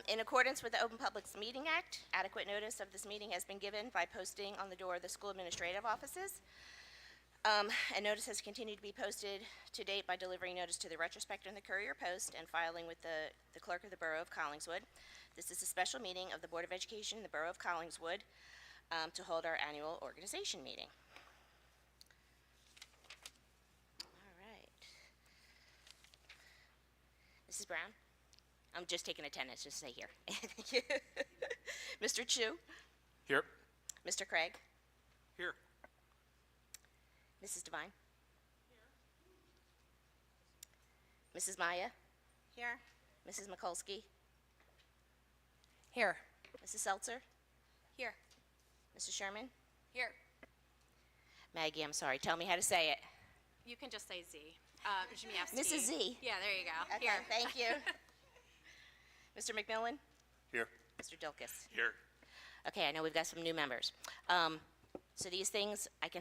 In accordance with the Open Publics Meeting Act, adequate notice of this meeting has been given by posting on the door of the school administrative offices. And notice has continued to be posted to date by delivering notice to the Retrospector and the Courier Post and filing with the clerk of the Borough of Collingswood. This is a special meeting of the Board of Education in the Borough of Collingswood to hold our annual organization meeting. All right. Mrs. Brown? I'm just taking attendance, just stay here. Thank you. Mr. Chu? Here. Mr. Craig? Here. Mrs. Devine? Here. Mrs. Maya? Here. Mrs. Mikulski? Here. Mrs. Seltzer? Here. Mrs. Sherman? Here. Maggie, I'm sorry, tell me how to say it. You can just say Z. Mrs. Z? Yeah, there you go. Okay, Here. thank you. Mr. McMillan? Here. Mr. Dilkus? Here. Okay, I know we've got some new members. So these things, you can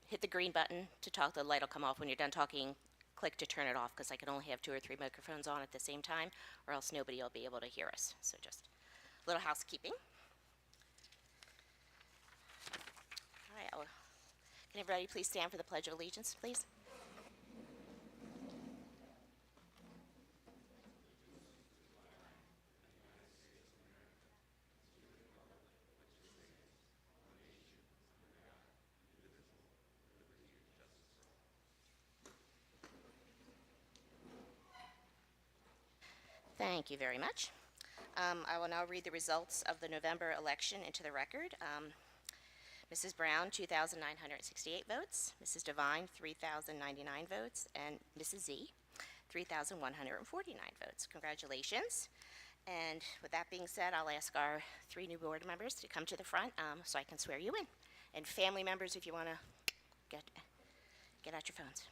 hit the green button to talk, the light will come off. When you're done talking, click to turn it off, because I can only have 2 or 3 microphones on at the same time, or else nobody will be able to hear us. So just a little housekeeping. All right, can everybody please stand for the Pledge of Allegiance, please? Thank you very much. I will now read the results of the November election into the record. Mrs. Brown, 2,968 votes. Mrs. Devine, 3,099 votes. And Mrs. Z, 3,149 votes. Congratulations. And with that being said, I'll ask our 3 new board members to come to the front so I can swear you in. And family members, if you want to get out your phones.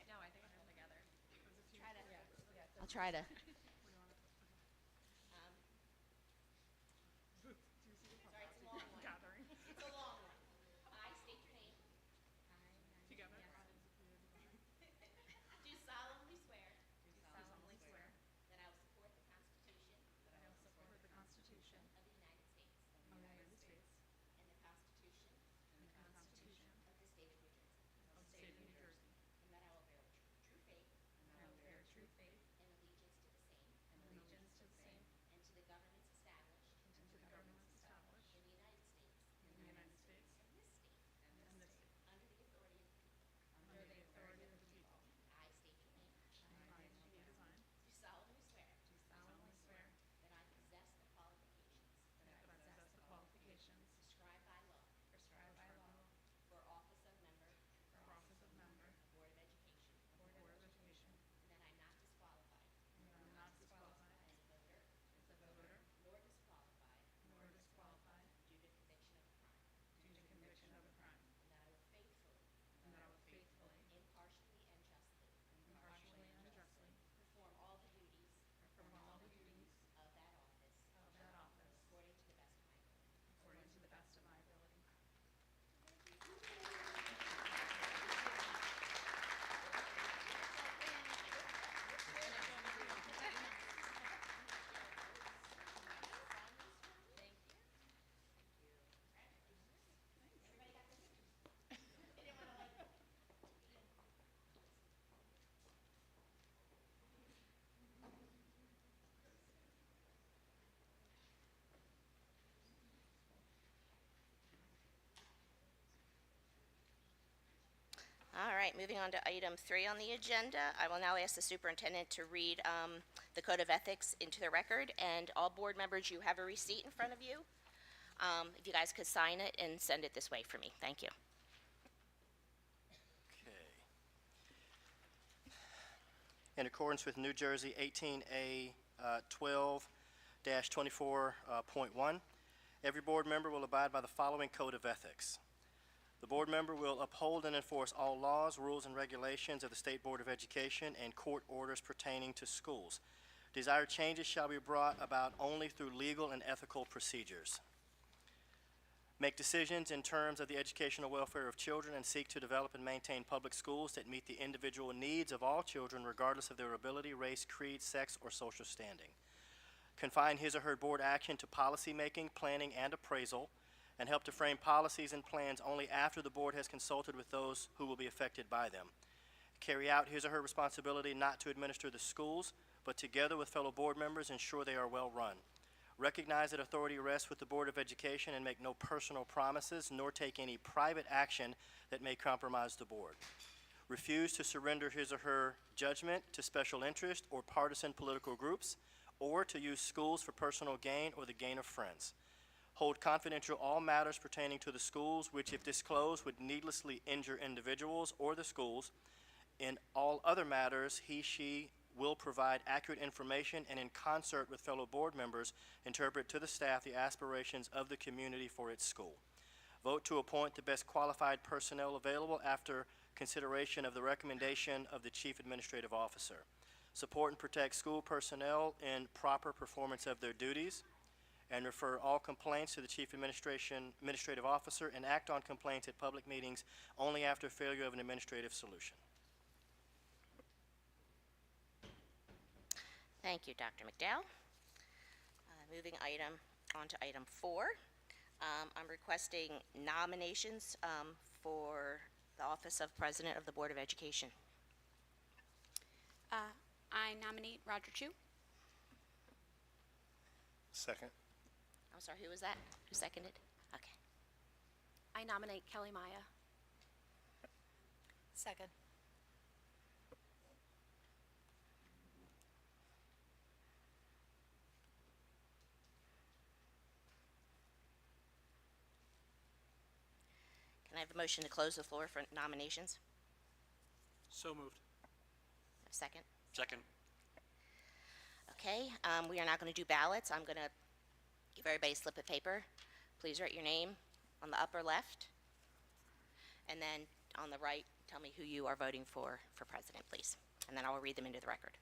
No, I think they're together. I'll try to. Sorry, it's a long one. It's a long one. I state your name. Together. Do solemnly swear. That I will support the Constitution. That I will support the Constitution Of the United States. of the United States And the Constitution. and the Constitution Of the State of New Jersey. of the State of New Jersey. And that I will bear true faith. And I will bear true faith And allegiance to the same. and allegiance to the same And to the governments established. and to the governments established In the United States. in the United States And this state. and this state, Under the authority of the people. under the authority of the people. I state your name. I, Maggie Devine, Do solemnly swear. do solemnly swear That I possess the qualifications. that I possess the qualifications Prescribed by law. prescribed by law For office of member. for office of member, Board of Education. Board of Education, And that I'm not disqualified. and that I am not disqualified As a voter. as a voter Nor disqualified. nor disqualified Due to conviction of a crime. due to conviction of a crime, And that I will faithfully. and that I will faithfully, Impartially and justly. impartially, and justly Perform all the duties. perform all the duties Of that office. of that office According to the best of my ability. according to the best of my ability. All right, moving on to item 3 on the agenda. I will now ask the superintendent to read the Code of Ethics into the record. And all board members, you have a receipt in front of you. If you guys could sign it and send it this way for me. Thank you. Okay. In accordance with New Jersey 18A 12-24.1, every board member will abide by the following code of ethics. The board member will uphold and enforce all laws, rules, and regulations of the State Board of Education and court orders pertaining to schools. Desired changes shall be brought about only through legal and ethical procedures. Make decisions in terms of the educational welfare of children and seek to develop and maintain public schools that meet the individual needs of all children regardless of their ability, race, creed, sex, or social standing. Confine his or her board action to policy making, planning, and appraisal, and help to frame policies and plans only after the board has consulted with those who will be affected by them. Carry out his or her responsibility not to administer the schools, but together with fellow board members ensure they are well run. Recognize that authority rests with the Board of Education and make no personal promises nor take any private action that may compromise the board. Refuse to surrender his or her judgment to special interest or partisan political groups, or to use schools for personal gain or the gain of friends. Hold confidential all matters pertaining to the schools which, if disclosed, would needlessly injure individuals or the schools. In all other matters, he/she will provide accurate information and in concert with fellow board members, interpret to the staff the aspirations of the community for its school. Vote to appoint the best qualified personnel available after consideration of the recommendation of the Chief Administrative Officer. Support and protect school personnel in proper performance of their duties, and refer all complaints to the Chief Administrative Officer and act on complaints at public meetings only after failure of an administrative solution. Thank you, Dr. McDowell. Moving on to item 4. I'm requesting nominations for the office of President of the Board of Education. I nominate Roger Chu. Second. I'm sorry, who was that? Who seconded? Okay. I nominate Kelly Maya. Second. Can I have a motion to close the floor for nominations? So moved. A second? Second. Okay, we are not going to do ballots. I'm going to give everybody a slip of paper. Please write your name on the upper left. And then on the right, tell me who you are voting for president, please. And then I will read them into the record.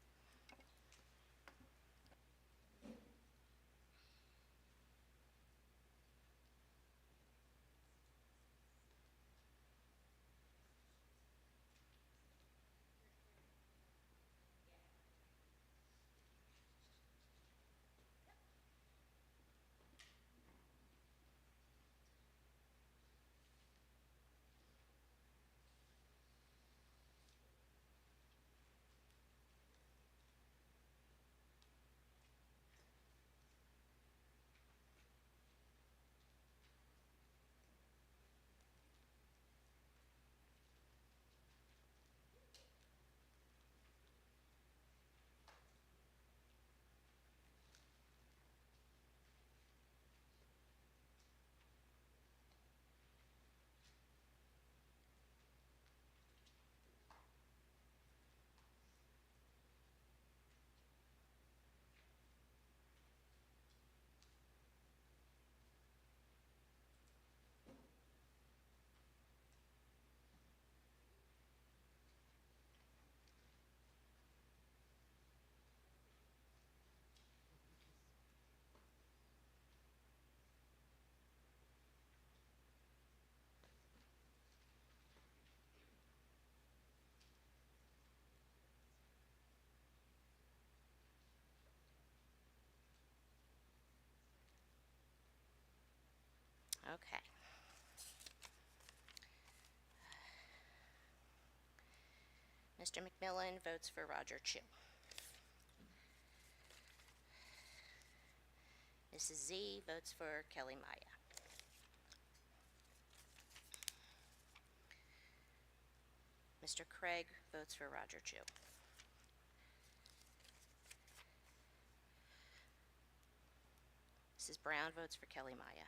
Okay. Mr. McMillan votes for Roger Chu. Mrs. Z votes for Kelly Maya. Mr. Craig votes for Roger Chu. Mrs. Brown votes for Kelly Maya.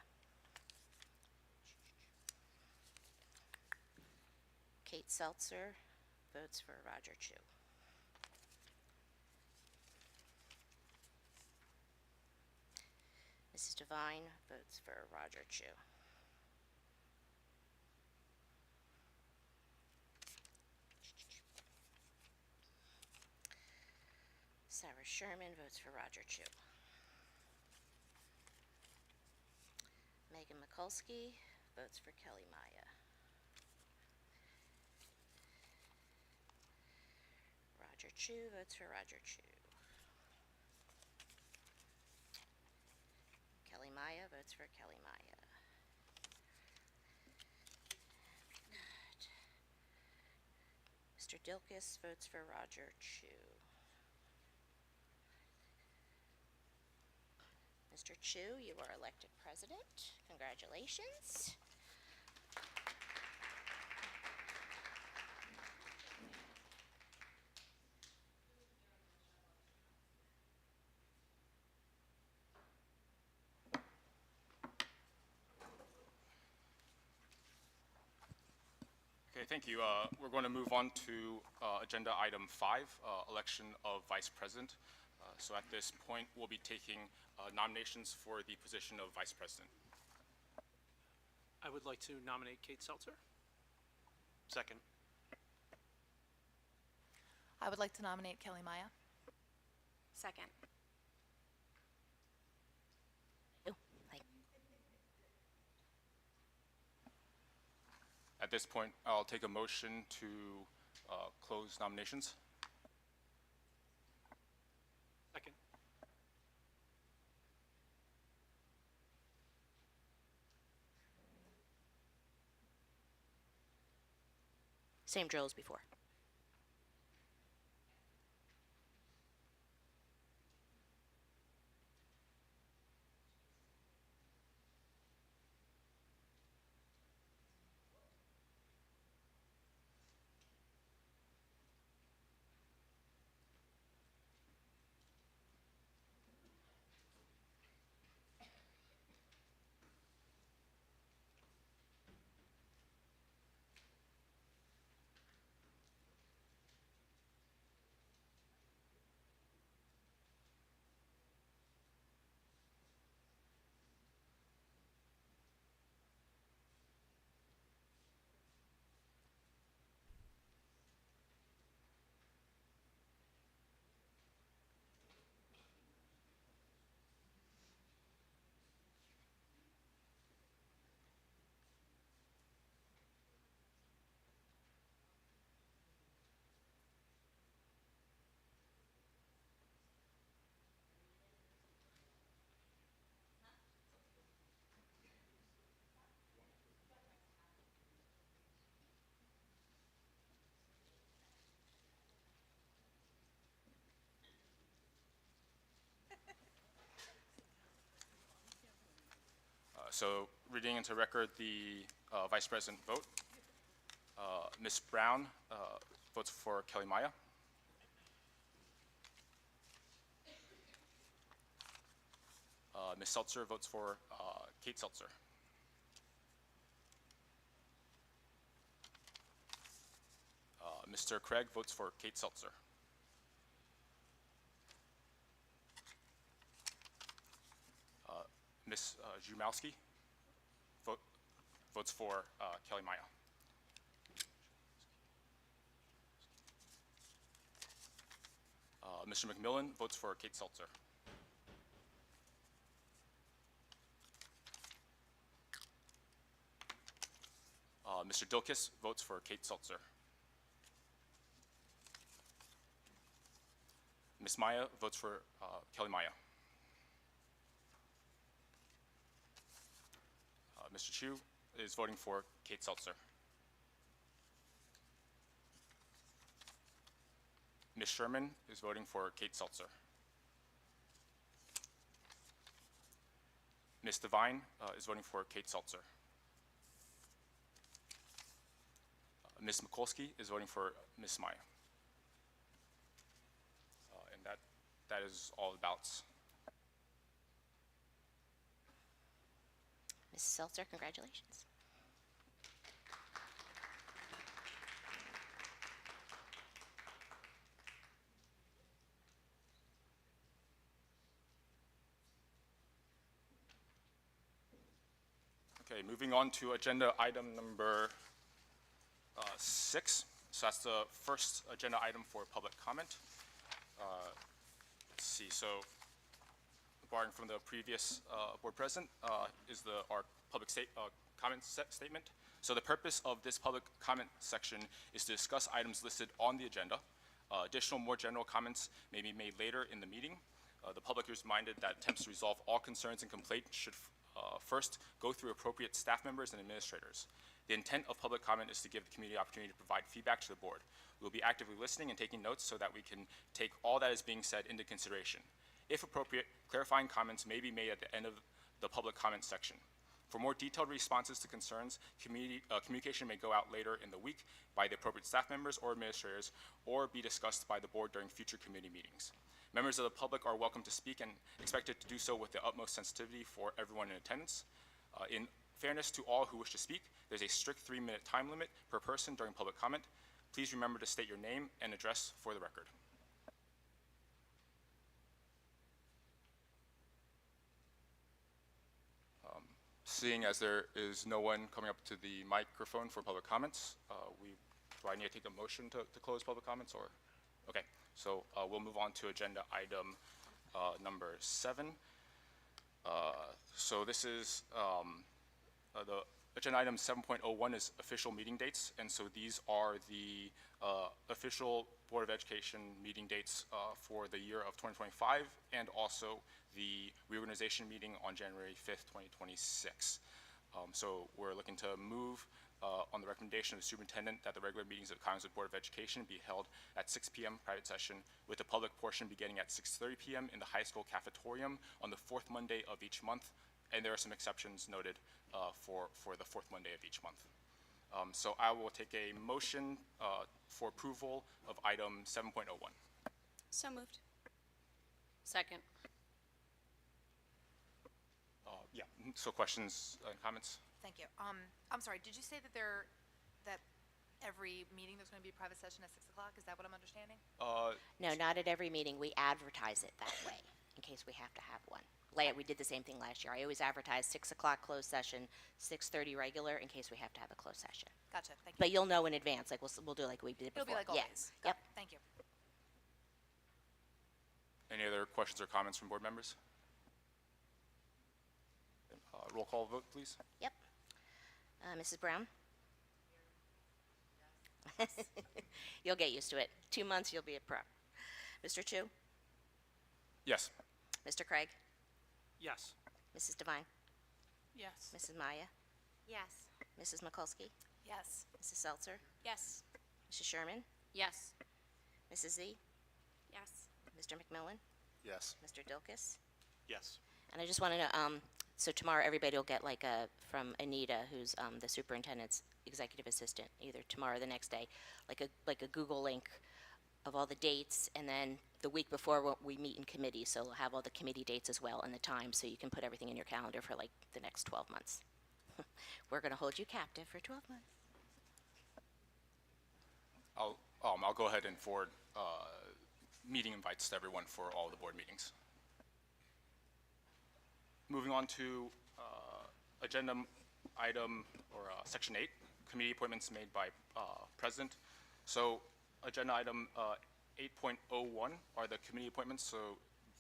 Kate Seltzer votes for Roger Chu. Mrs. Devine votes for Roger Chu. Sarah Sherman votes for Roger Chu. Megan Mikulski votes for Kelly Maya. Roger Chu votes for Roger Chu. Kelly Maya votes for Kelly Maya. Mr. Dilkus votes for Roger Chu. Mr. Chu, you are elected president. Congratulations. Okay, thank you. We're going to move on to agenda item 5, election of vice president. So at this point, we'll be taking nominations for the position of vice president. I would like to nominate Kate Seltzer. Second. I would like to nominate Kelly Maya. Second. Oh, like, At this point, I'll take a motion to close nominations. Second. same drill as before. So reading into record the vice president vote. Ms. Brown votes for Kelly Maya. Ms. Seltzer votes for Kate Seltzer. Mr. Craig votes for Kate Seltzer. Ms. Zumowski votes for Kelly Maya. Mr. McMillan votes for Kate Seltzer. Mr. Dilkus votes for Kate Seltzer. Ms. Maya votes for Kelly Maya. Mr. Chu is voting for Kate Seltzer. Ms. Sherman is voting for Kate Seltzer. Ms. Devine is voting for Kate Seltzer. Ms. Mikulski is voting for Ms. Maya. And that is all the ballots. Mrs. Seltzer, congratulations. Okay, moving on to agenda item number 6. So that's the first agenda item for public comment. Let's see, so borrowing from the previous board president is our public comment statement. So the purpose of this public comment section is to discuss items listed on the agenda. Additional, more general comments may be made later in the meeting. The public is reminded that attempts to resolve all concerns and complaints should first go through appropriate staff members and administrators. The intent of public comment is to give the community opportunity to provide feedback to the board. We will be actively listening and taking notes so that we can take all that is being said into consideration. If appropriate, clarifying comments may be made at the end of the public comment section. For more detailed responses to concerns, communication may go out later in the week by the appropriate staff members or administrators, or be discussed by the board during future committee meetings. Members of the public are welcome to speak and expected to do so with the utmost sensitivity for everyone in attendance. In fairness to all who wish to speak, there's a strict 3-minute time limit per person during public comment. Please remember to state your name and address for the record. Seeing as there is no one coming up to the microphone for public comments, do I need to take a motion to close public comments, or? Okay, so we'll move on to agenda item number 7. So this is the agenda item 7.01 is official meeting dates, and so these are the official Board of Education meeting dates for the year of 2025, and also the reorganization meeting on January 5th, 2026. So we're looking to move on the recommendation of the superintendent that the regular meetings of the Collingswood Board of Education be held at 6 p.m. private session, with the public portion beginning at 6:30 p.m. in the high school cafetorium on the 4th Monday of each month, and there are some exceptions noted for the 4th Monday of each month. So I will take a motion for approval of item 7.01. So moved. Second. Yeah, so questions and comments? Thank you. I'm sorry, did you say that every meeting there's going to be a private session at 6 o'clock? Is that what I'm understanding? No, not at every meeting. We advertise it that way in case we have to have one. We did the same thing last year. I always advertise 6 o'clock closed session, 6:30 regular, in case we have to have a closed session. Gotcha, thank you. But you'll know in advance, like we'll do like we did before. It'll be like Yeah. always. Yep. Got it. Thank you. Any other questions or comments from board members? Roll call vote, please. Yep. Mrs. Brown? You'll get used to it. 2 months, you'll be a pro. Mr. Chu? Yes. Mr. Craig? Yes. Mrs. Devine? Yes. Mrs. Maya? Yes. Mrs. Mikulski? Yes. Mrs. Seltzer? Yes. Mrs. Sherman? Yes. Mrs. Z? Yes. Mr. McMillan? Yes. Mr. Dilkus? Yes. And I just want to know, so tomorrow everybody will get like from Anita, who's the superintendent's executive assistant, either tomorrow or the next day, like a Google link of all the dates, and then the week before we meet in committee, so we'll have all the committee dates as well and the time, so you can put everything in your calendar for like the next 12 months. We're going to hold you captive for 12 months. I'll go ahead and forward meeting invites to everyone for all the board meetings. Moving on to agenda item or section 8, committee appointments made by president. So agenda item 8.01 are the committee appointments. So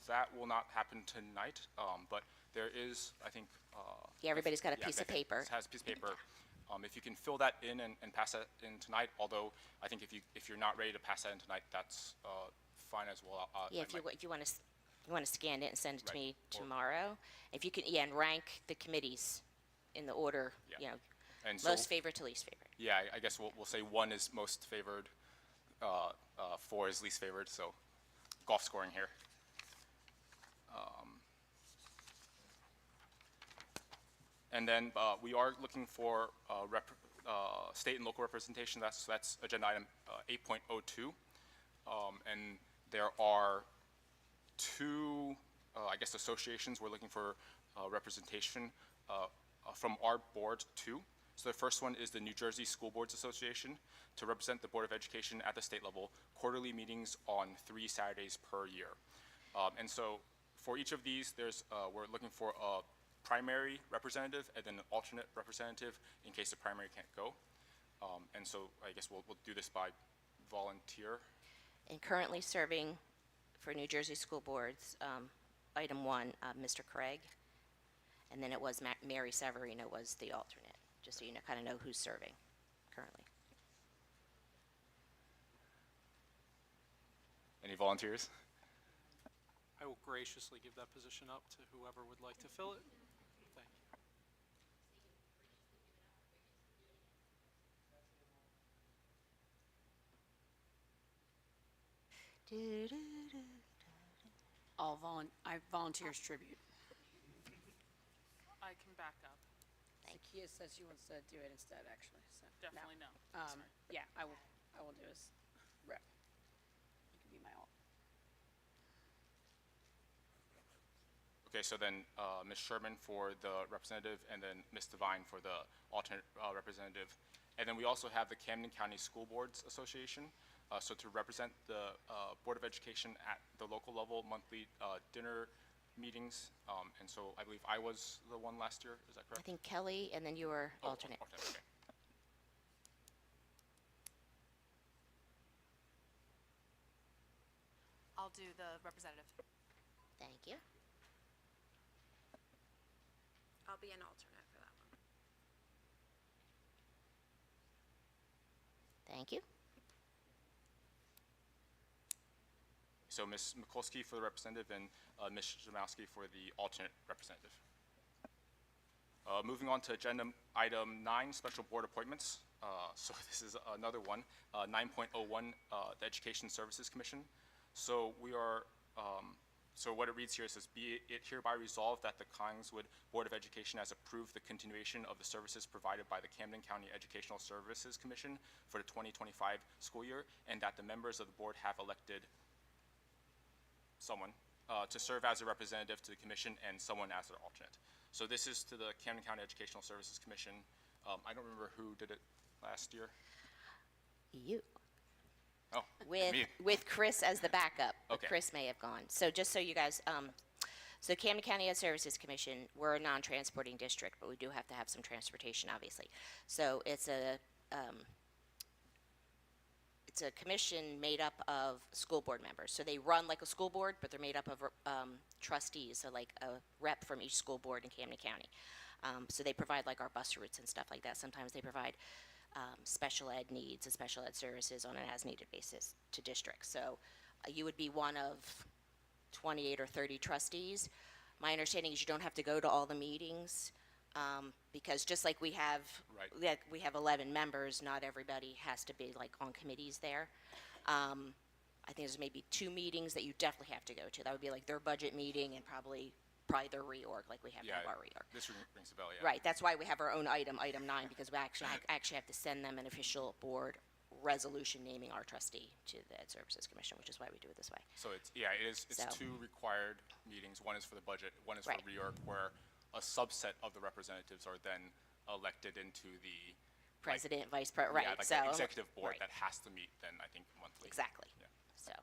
that will not happen tonight, but there is, I think. Yeah, everybody's got a piece of paper. It has a piece of paper. If you can fill that in and pass that in tonight, although I think if you're not ready to pass that in tonight, that's fine as well. Yeah, if you want to scan it and send it to Right. me Or- tomorrow. If you can, yeah, and rank the committees in the order, Yeah. And so, most favorite to least favorite. yeah, I guess we'll say 1 is most favored, 4 is least favored, so golf scoring here. And then we are looking for state and local representation. That's agenda item 8.02. And there are 2, I guess, associations we're looking for representation from our board too. So the first one is the New Jersey School Boards Association to represent the Board of Education at the state level, quarterly meetings on 3 Saturdays per year. And so for each of these, we're looking for a primary representative and then an alternate representative in case the primary can't go. And so I guess we'll do this by volunteer. And currently serving for New Jersey School Boards, item 1, Mr. Craig. And then it was Mary Severino was the alternate, just so you kind of know who's serving currently. Any volunteers? I will graciously give that position up to whoever would like to fill it. Thank you. I volunteers tribute. I can back up. Zakia says she wants to do it instead, actually, so. Definitely no. Sorry. Yeah, I will do as rep. You can be my alt. Okay, so then Ms. Sherman for the representative, and then Ms. Devine for the alternate representative. And then we also have the Camden County School Boards Association. So to represent the Board of Education at the local level, monthly dinner meetings. And so I believe I was the one last year, is that I correct? think Kelly, and then you were Oh, alternate. okay. I'll do the representative. Thank you. I'll be an alternate for that one. Thank you. So Ms. Mikulski for the representative and Ms. Jamowski for the alternate representative. Moving on to agenda item 9, special board appointments. So this is another one, 9.01, the Education Services Commission. So we are, so what it reads here says, be it hereby resolved that the Collingswood Board of Education has approved the continuation of the services provided by the Camden County Educational Services Commission for the 2025 school year, and that the members of the board have elected someone to serve as a representative to the commission and someone as their alternate. So this is to the Camden County Educational Services Commission. I don't remember who did it last year. You. Oh, With, me. with Chris as the backup. But Okay. Chris may have gone. So just so you guys, so Camden County Ed Services Commission, we're a non-transporting district, but we do have to have some transportation, obviously. So it's a commission made up of school board members. So they run like a school board, but they're made up of trustees, so like a rep from each school board in Camden County. So they provide like our bus routes and stuff like that. Sometimes they provide special ed needs and special ed services on an as-needed basis to districts. So you would be one of 28 or 30 trustees. My understanding is you don't have to go to all the meetings, because just like we have, Right. like we have 11 members, not everybody has to be like on committees there. I think there's maybe 2 meetings that you definitely have to go to. That would be like their budget meeting and probably their reorg, like we have to Yeah, have our reorg. this rings a bell, yeah. Right, that's why we have our own item 9, because we actually have to send them an official board resolution naming our trustee to the Ed Services Commission, which is why we do it this way. So it's So- 2 required meetings. One is for the budget, one is for Right. reorg, where a subset of the representatives are then elected into the President, vice president, right, Yeah, like so. the executive board right, that has to meet then, I think, monthly. Exactly, Yeah. so.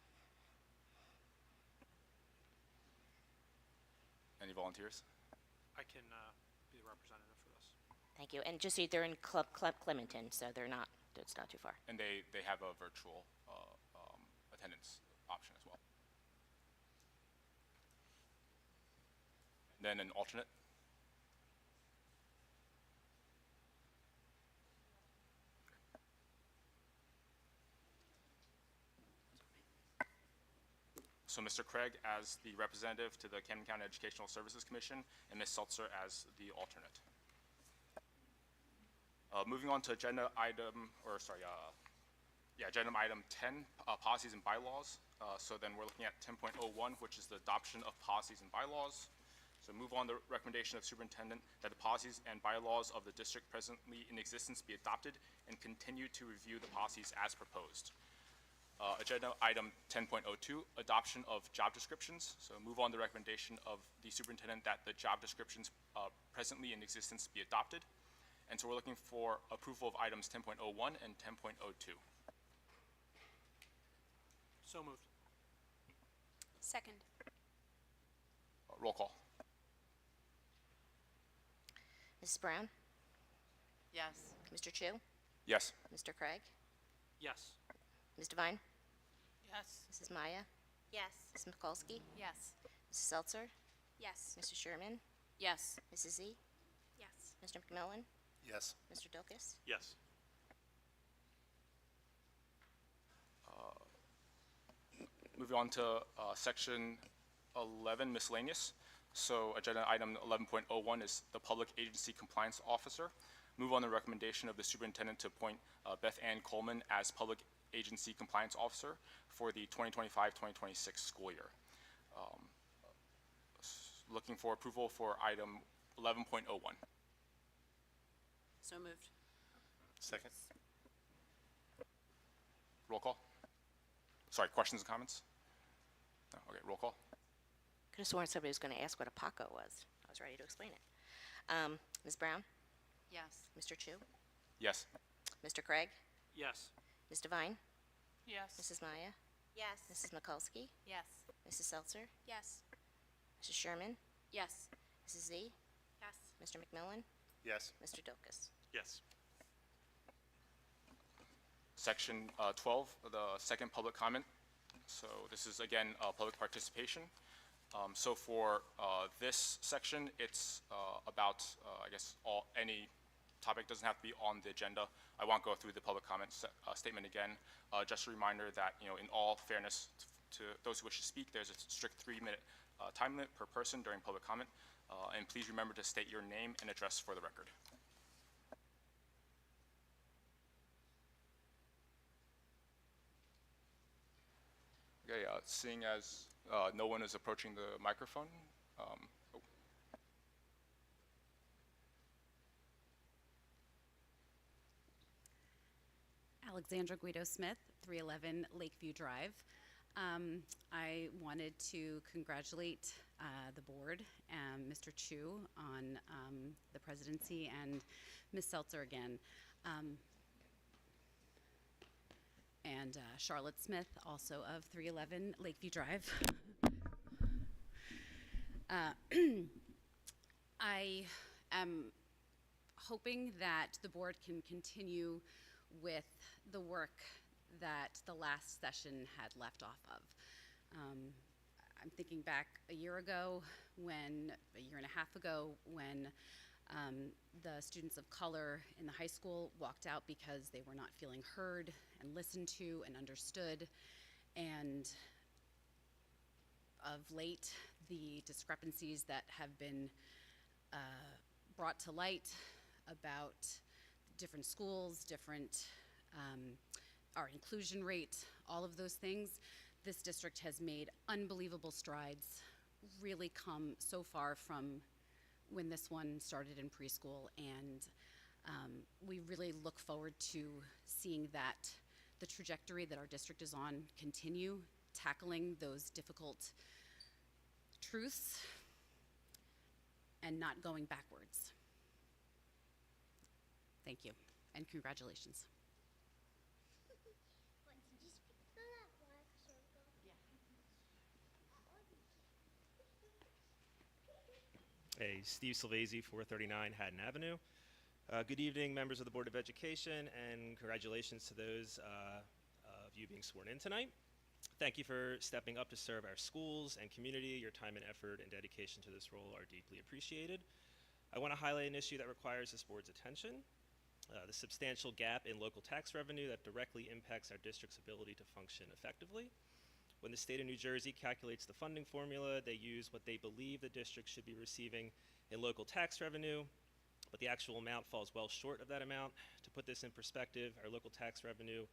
Any volunteers? I can be the representative for this. Thank you, and just so they're in Club Clementon, so it's not too far. And they have a virtual attendance option as well. Then an alternate. So Mr. Craig as the representative to the Camden County Educational Services Commission, and Ms. Seltzer as the alternate. Moving on to agenda item, agenda item 10, policies and bylaws. So then we're looking at 10.01, which is the adoption of policies and bylaws. So move on the recommendation of superintendent that the policies and bylaws of the district presently in existence be adopted and continue to review the policies as proposed. Agenda item 10.02, adoption of job descriptions. So move on the recommendation of the superintendent that the job descriptions presently in existence be adopted. And so we're looking for approval of items 10.01 and 10.02. So moved. Second. Roll call. Mrs. Brown? Yes. Mr. Chu? Yes. Mr. Craig? Yes. Ms. Devine? Yes. Mrs. Maya? Yes. Ms. Mikulski? Yes. Mrs. Seltzer? Yes. Mr. Sherman? Yes. Mrs. Z? Yes. Mr. McMillan? Yes. Mr. Dulkis? Yes. Moving on to section 11, miscellaneous. So agenda item 11.01 is the Public Agency Compliance Officer. Move on the recommendation of the superintendent to appoint Beth Ann Coleman as Public Agency Compliance Officer for the 2025-2026 school year. Looking for approval for item 11.01. So moved. Second. Roll call. Sorry, questions and comments? No? Okay, roll call. Could have sworn somebody was going to ask what a PACO was. I was ready to explain it. Ms. Brown? Yes. Mr. Chu? Yes. Mr. Craig? Yes. Ms. Devine? Yes. Mrs. Maya? Yes. Mrs. Mikulski? Yes. Mrs. Seltzer? Yes. Mrs. Sherman? Yes. Mrs. Z? Yes. Mr. McMillan? Yes. Mr. Dulkis? Yes. Section 12, the second public comment. So this is again public participation. So for this section, it's about I guess any topic doesn't have to be on the agenda. I won't go through the public comment statement again. Just a reminder that in all fairness to those who wish to speak, there's a strict 3-minute time limit per person during public comment. And please remember to state your name and address for the record. Okay, seeing as no one is approaching the microphone. Oh. Alexandra Guido Smith, 311 Lakeview Drive. I wanted to congratulate the board and Mr. Chu on the presidency and Ms. Seltzer again. And Charlotte Smith, also of 311 Lakeview Drive. I am hoping that the board can continue with the work that the last session had left off of. I'm thinking back a year and a half ago, when the students of color in the high school walked out because they were not feeling heard and listened to and understood. And of late, the discrepancies that have been brought to light about different schools, our inclusion rate, all of those things, this district has made unbelievable strides, really come so far from when this one started in preschool, and we really look forward to seeing that the trajectory that our district is on continue, tackling those difficult truths and not going backwards. Thank you, and congratulations. Hey, Steve Silvesi, 439 Haddon Avenue. Good evening, members of the Board of Education, and congratulations to those of you being sworn in tonight. Thank you for stepping up to serve our schools and community. Your time and effort and dedication to this role are deeply appreciated. I want to highlight an issue that requires this board's attention, the substantial gap in local tax revenue that directly impacts our district's ability to function effectively. When the state of New Jersey calculates the funding formula, they use what they believe the district should be receiving in local tax revenue, but the actual amount falls well short of that amount. To put this in perspective, our local tax revenue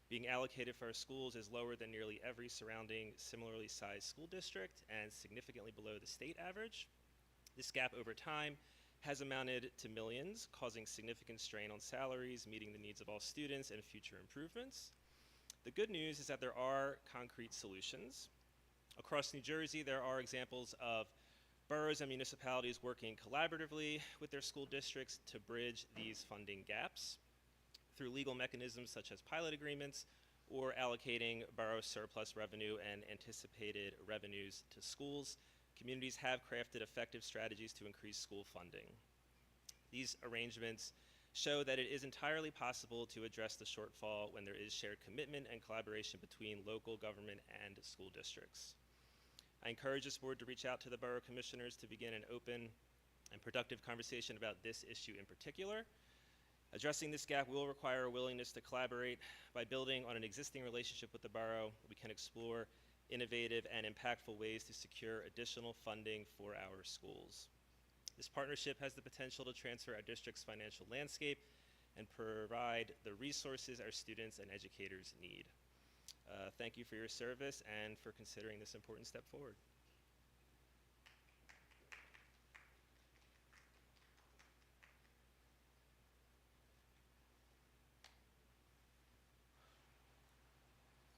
being allocated for our schools is lower than nearly every surrounding similarly sized school district and significantly below the state average. This gap over time has amounted to millions, causing significant strain on salaries, meeting the needs of all students, and future improvements. The good news is that there are concrete solutions. Across New Jersey, there are examples of boroughs and municipalities working collaboratively with their school districts to bridge these funding gaps through legal mechanisms such as pilot agreements or allocating borough surplus revenue and anticipated revenues to schools. Communities have crafted effective strategies to increase school funding. These arrangements show that it is entirely possible to address the shortfall when there is shared commitment and collaboration between local government and school districts. I encourage this board to reach out to the borough commissioners to begin an open and productive conversation about this issue in particular. Addressing this gap will require a willingness to collaborate. By building on an existing relationship with the borough, we can explore innovative and impactful ways to secure additional funding for our schools. This partnership has the potential to transfer our district's financial landscape and provide the resources our students and educators need. Thank you for your service and for considering this important step forward.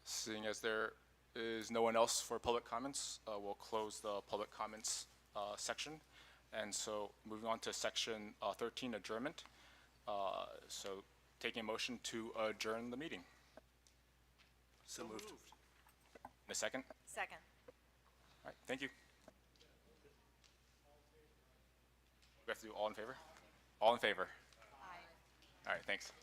Seeing as there is no one else for public comments, we'll close the public comments section. And so moving on to section 13, adjournment. So taking a motion to adjourn the meeting. So moved. In a second? Second. All right, thank you. We have to do all in favor? All in favor? Aye. All right, thanks.